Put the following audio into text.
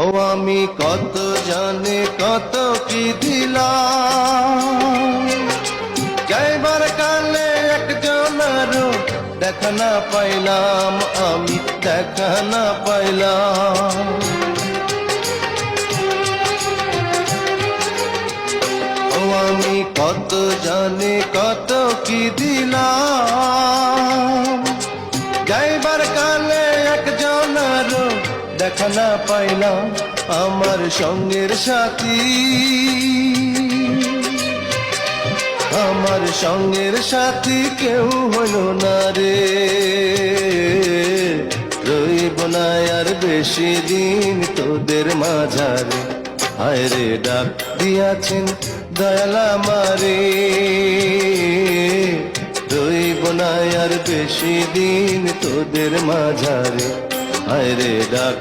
ও আমি কত জানি কত কি দিলাম, যাইবার কালে একজনেরও দেখা না পাইলাম, আমি দেখা না পাইলাম। ও আমি কত জানি কত কি দিলাম, যাইবার কালে একজনেরও দেখা না পাইলাম, আমার সঙ্গের সাথী, আমার সঙ্গের সাথী কেউ হইল না রে। রইব না আর বেশি দিন তোদের মাঝারে, হায় রে ডাক দিয়াছেন দয়াল আমারে। রইব না আর বেশি দিন তোদের মাঝারে, হায় রে ডাক